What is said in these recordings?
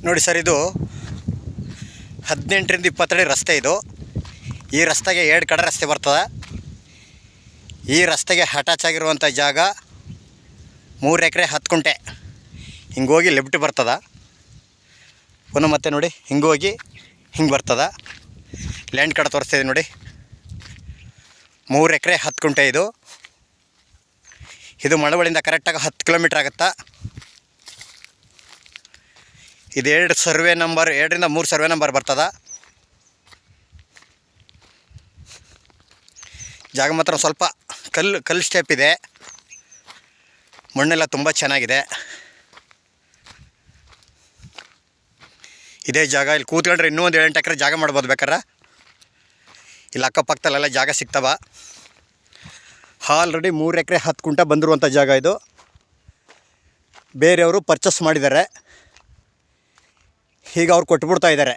ನೋಡಿ ಸರ್, ಇದು 18ರಿಂದ 20 ಅಡಿ ರಸ್ತೆ. ಇದು ಈ ರಸ್ತೆಗೆ 2 ಕಡೆ ರಸ್ತೆ ಬರ್ತದೆ. ಈ ರಸ್ತೆಗೆ ಅಟ್ಯಾಚ್ ಆಗಿರುವಂಥ ಜಾಗ 3 ಎಕರೆ 10 ಗುಂಟೆ. ಹಿಂಗೆ ಹೋಗಿ ಲೆಫ್ಟ್ ಬರ್ತದೆ. ಪುನಃ ಮತ್ತೆ ನೋಡಿ ಹಿಂಗೆ ಹೋಗಿ ಹಿಂಗೆ ಬರ್ತದೆ. ಲ್ಯಾಂಡ್ ಕಾರ್ಡ್ ತೋರಿಸ್ತಿದೆ ನೋಡಿ. 3 ಎಕರೆ 10 ಗುಂಟೆ. ಇದು ಮಳವಳ್ಳಿಯಿಂದ ಕರೆಕ್ಟಾಗಿ 10 ಕಿಲೋಮೀಟ್ರ್ ಆಗುತ್ತಾ. ಇದು 2 ಸರ್ವೆ ನಂಬರ್, 2ರಿಂದ 3 ಸರ್ವೆ ನಂಬರ್ ಬರ್ತದೆ. ಜಾಗ ಮಾತ್ರ ಸ್ವಲ್ಪ ಕಲ್ಲು ಸ್ಟೆಪ್ ಇದೆ. ಮಣ್ಣೆಲ್ಲ ತುಂಬ ಚೆನ್ನಾಗಿದೆ. ಇದೇ ಜಾಗ. ಇಲ್ಲಿ ಕೂತ್ಕೊಂಡ್ರೆ ಇನ್ನೂ ಒಂದು 7-8 ಎಕರೆ ಜಾಗ ಮಾಡ್ಬೋದು ಬೇಕಾರೆ. ಇಲ್ಲಿ ಅಕ್ಕಪಕ್ಕದಲ್ಲೆಲ್ಲ ಜಾಗ ಸಿಗ್ತವ. ಆಲ್ರೆಡಿ 3 ಎಕರೆ 10 ಗುಂಟೆ ಬಂದಿರುವಂಥ ಜಾಗ ಇದು. ಬೇರೆಯವರು ಪರ್ಚೇಸ್ ಮಾಡಿದ್ದಾರೆ. ಈಗ ಅವ್ರು ಕೊಟ್ಬಿಡ್ತಾ ಇದ್ದಾರೆ.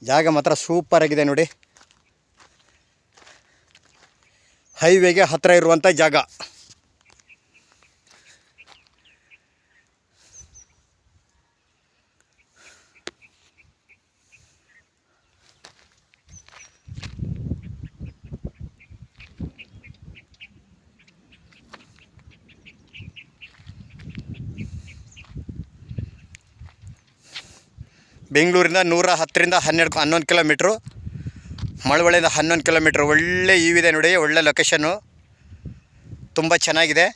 ಜಾಗ ಮಾತ್ರ ಸೂಪರಾಗಿದೆ ನೋಡಿ. ಹೈವೇಗೆ ಹತ್ತಿರ ಇರುವಂಥ ಜಾಗ. ಬೆಂಗಳೂರಿಂದ 110ರಿಂದ 11 ಕಿಲೋಮೀಟ್ರು. ಮಳವಳ್ಳಿಯಿಂದ 11 ಕಿಲೋಮೀಟ್ರ್. ಒಳ್ಳೆ ಇದೆ ನೋಡಿ. ಒಳ್ಳೆ ಲೊಕೇಶನ್ನು, ತುಂಬ ಚೆನ್ನಾಗಿದೆ.